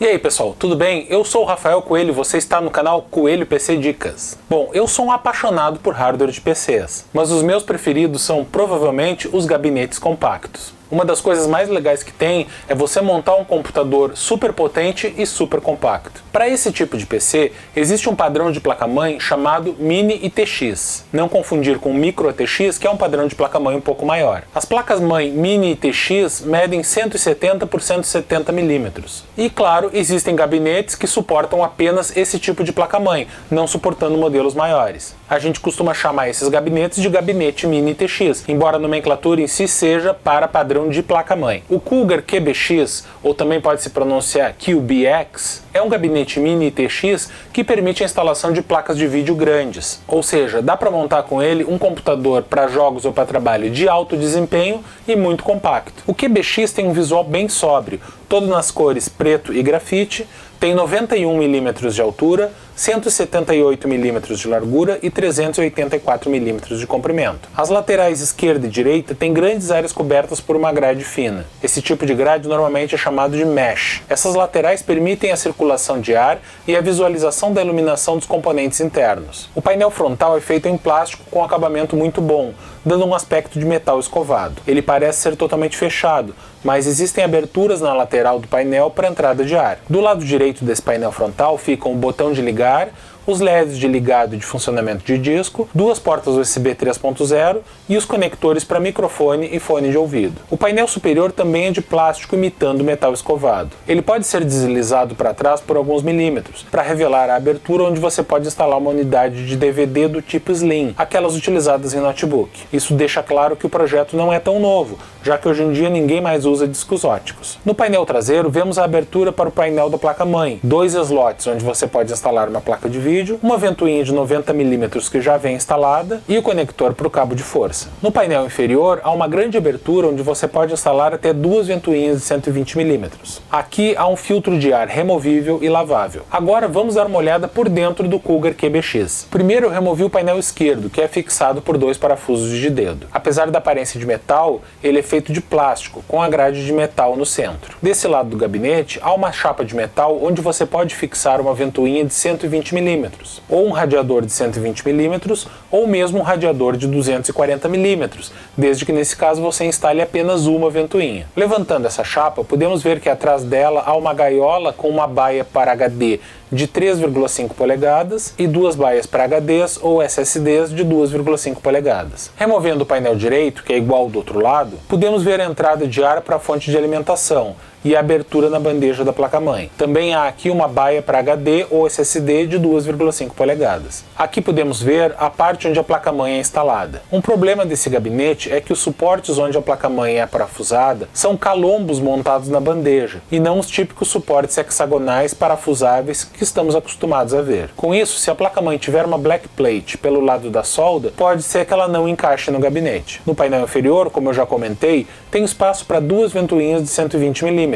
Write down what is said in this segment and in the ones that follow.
E aí pessoal, tudo bem? Eu sou o Rafael Coelho e você está no canal Coelho PC Dicas. Bom, eu sou um apaixonado por hardware de PCs, mas os meus preferidos são provavelmente os gabinetes compactos. Uma das coisas mais legais que tem é você montar um computador super potente e super compacto. Para esse tipo de PC, existe um padrão de placa-mãe chamado Mini ITX. Não confundir com Micro ATX, que é um padrão de placa-mãe um pouco maior. As placas-mãe Mini ITX medem 170 por 170 milímetros. E claro, existem gabinetes que suportam apenas esse tipo de placa-mãe, não suportando modelos maiores. A gente costuma chamar esses gabinetes de gabinete Mini ITX, embora a nomenclatura em si seja para padrão de placa-mãe. O Cougar QBX, ou também pode se pronunciar QBX, é um gabinete Mini ITX que permite a instalação de placas de vídeo grandes, ou seja, dá para montar com ele um computador para jogos ou para trabalho de alto desempenho e muito compacto. O QBX tem um visual bem sóbrio, todo nas cores preto e grafite, tem 91 mm de altura, 178 mm de largura e 384 mm de comprimento. As laterais esquerda e direita têm grandes áreas cobertas por uma grade fina. Esse tipo de grade normalmente é chamado de mesh. Essas laterais permitem a circulação de ar e a visualização da iluminação dos componentes internos. O painel frontal é feito em plástico com acabamento muito bom, dando um aspecto de metal escovado. Ele parece ser totalmente fechado, mas existem aberturas na lateral do painel para entrada de ar. Do lado direito desse painel frontal ficam o botão de ligar, os LEDs de ligado e de funcionamento de disco, duas portas USB 3.0 e os conectores para microfone e fone de ouvido. O painel superior também é de plástico imitando metal escovado. Ele pode ser deslizado para trás por alguns milímetros, para revelar a abertura onde você pode instalar uma unidade de DVD do tipo Slim, aquelas utilizadas em notebook. Isso deixa claro que o projeto não é tão novo, já que hoje em dia ninguém mais usa discos óticos. No painel traseiro vemos a abertura para o painel da placa-mãe, dois slots onde você pode instalar uma placa de vídeo, uma ventoinha de 90 mm que já vem instalada e o conector para o cabo de força. No painel inferior há uma grande abertura onde você pode instalar até duas ventoinhas de 120 mm. Aqui há um filtro de ar removível e lavável. Agora vamos dar uma olhada por dentro do Cougar QBX. Primeiro eu removi o painel esquerdo, que é fixado por dois parafusos de dedo. Apesar da aparência de metal, ele é feito de plástico, com a grade de metal no centro. Desse lado do gabinete há uma chapa de metal onde você pode fixar uma ventoinha de 120 mm, ou um radiador de 120 mm, ou mesmo um radiador de 240 mm, desde que nesse caso você instale apenas uma ventoinha. Levantando essa chapa, podemos ver que atrás dela há uma gaiola com uma baia para HD de 3,5 polegadas e duas baias para HDs ou SSDs de 2,5 polegadas. Removendo o painel direito, que é igual ao do outro lado, podemos ver a entrada de ar para a fonte de alimentação e a abertura na bandeja da placa-mãe. Também há aqui uma baia para HD ou SSD de 2,5 polegadas. Aqui podemos ver a parte onde a placa-mãe é instalada. Um problema desse gabinete é que os suportes onde a placa-mãe é parafusada são calombos montados na bandeja, e não os típicos suportes hexagonais parafusáveis que estamos acostumados a ver. Com isso, se a placa-mãe tiver uma black plate pelo lado da solda, pode ser que ela não encaixe no gabinete. No painel inferior, como eu já comentei, tem espaço para duas ventoinhas de 120 mm,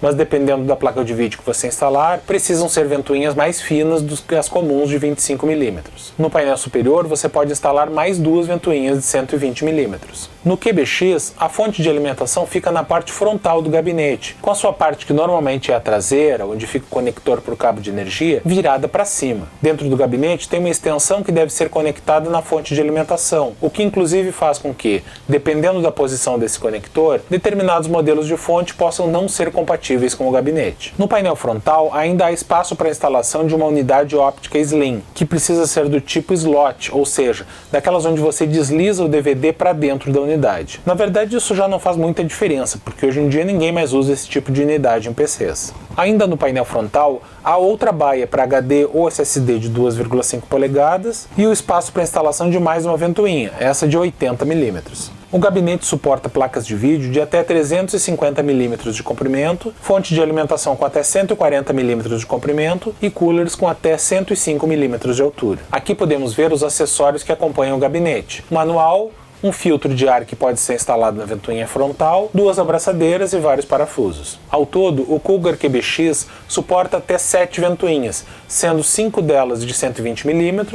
mas dependendo da placa de vídeo que você instalar, precisam ser ventoinhas mais finas do que as comuns de 25 mm. No painel superior, você pode instalar mais duas ventoinhas de 120 mm. No QBX, a fonte de alimentação fica na parte frontal do gabinete, com a sua parte que normalmente é a traseira, onde fica o conector para o cabo de energia, virada para cima. Dentro do gabinete tem uma extensão que deve ser conectada na fonte de alimentação, o que inclusive faz com que, dependendo da posição desse conector, determinados modelos de fonte possam não ser compatíveis com o gabinete. No painel frontal ainda há espaço para a instalação de uma unidade óptica Slim, que precisa ser do tipo slot, ou seja, daquelas onde você desliza o DVD para dentro da unidade. Na verdade, isso já não faz muita diferença, porque hoje em dia ninguém mais usa esse tipo de unidade em PCs. Ainda no painel frontal, há outra baia para HD ou SSD de 2,5 polegadas e o espaço para instalação de mais uma ventoinha, essa de 80 mm. O gabinete suporta placas de vídeo de até 350 mm de comprimento, fonte de alimentação com até 140 mm de comprimento e coolers com até 105 mm de altura. Aqui podemos ver os acessórios que acompanham o gabinete: manual, um filtro de ar que pode ser instalado na ventoinha frontal, duas abraçadeiras e vários parafusos. Ao todo, o Cougar QBX suporta até 7 ventoinhas, sendo 5 delas de 120 mm,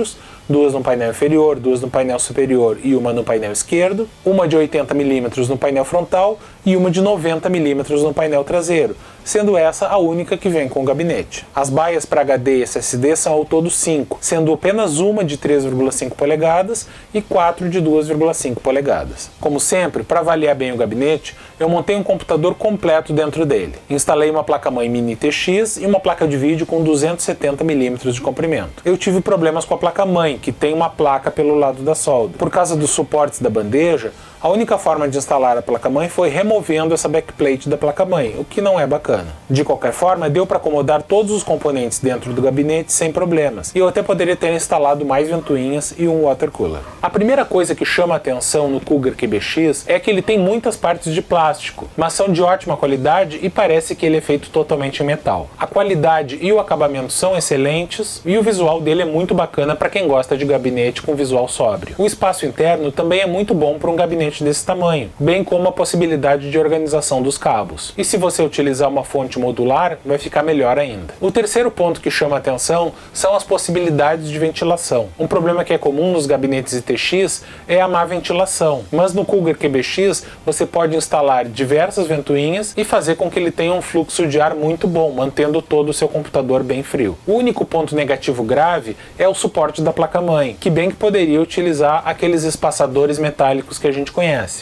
duas no painel inferior, duas no painel superior e uma no painel esquerdo, uma de 80 mm no painel frontal e uma de 90 mm no painel traseiro, sendo essa a única que vem com o gabinete. As baias para HD e SSD são ao todo 5, sendo apenas uma de 3,5 polegadas e 4 de 2,5 polegadas. Como sempre, para avaliar bem o gabinete, eu montei um computador completo dentro dele. Instalei uma placa-mãe Mini TX e uma placa de vídeo com 270 mm de comprimento. Eu tive problemas com a placa-mãe, que tem uma placa pelo lado da solda. Por causa dos suportes da bandeja, a única forma de instalar a placa-mãe foi removendo essa backplate da placa-mãe, o que não é bacana. De qualquer forma, deu para acomodar todos os componentes dentro do gabinete sem problemas, e eu até poderia ter instalado mais ventoinhas e um water cooler. A primeira coisa que chama a atenção no Cougar QBX é que ele tem muitas partes de plástico, mas são de ótima qualidade e parece que ele é feito totalmente em metal. A qualidade e o acabamento são excelentes e o visual dele é muito bacana para quem gosta de gabinete com visual sóbrio. O espaço interno também é muito bom para um gabinete desse tamanho, bem como a possibilidade de organização dos cabos. E se você utilizar uma fonte modular, vai ficar melhor ainda. O terceiro ponto que chama a atenção são as possibilidades de ventilação. Um problema que é comum nos gabinetes ITX é a má ventilação, mas no Cougar QBX você pode instalar diversas ventoinhas e fazer com que ele tenha um fluxo de ar muito bom, mantendo todo o seu computador bem frio. O único ponto negativo grave é o suporte da placa-mãe, que bem que poderia utilizar aqueles espaçadores metálicos que a gente conhece.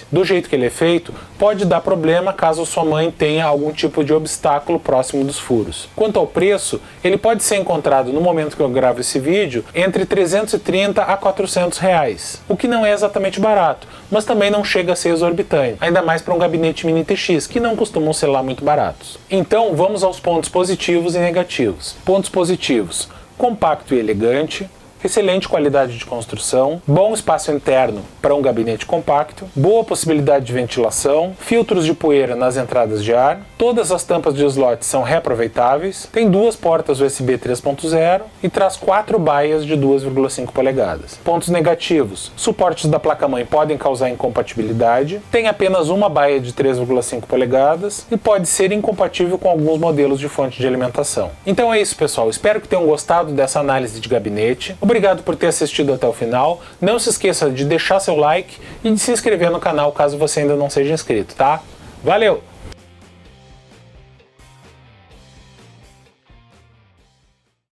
Do jeito que ele é feito, pode dar problema caso sua mãe tenha algum tipo de obstáculo próximo dos furos. Quanto ao preço, ele pode ser encontrado no momento que eu gravo esse vídeo entre 330 a 400 reais, o que não é exatamente barato, mas também não chega a ser exorbitante, ainda mais para um gabinete Mini TX, que não costumam ser lá muito baratos. Então vamos aos pontos positivos e negativos. Pontos positivos: compacto e elegante, excelente qualidade de construção, bom espaço interno para um gabinete compacto, boa possibilidade de ventilação, filtros de poeira nas entradas de ar, todas as tampas de slot são reaproveitáveis, tem duas portas USB 3.0 e traz 4 baias de 2,5 polegadas. Pontos negativos: suportes da placa-mãe podem causar incompatibilidade, tem apenas uma baia de 3,5 polegadas e pode ser incompatível com alguns modelos de fonte de alimentação. Então é isso, pessoal, espero que tenham gostado dessa análise de gabinete. Obrigado por ter assistido até o final. Não se esqueça de deixar seu like e de se inscrever no canal caso você ainda não seja inscrito, tá? Valeu!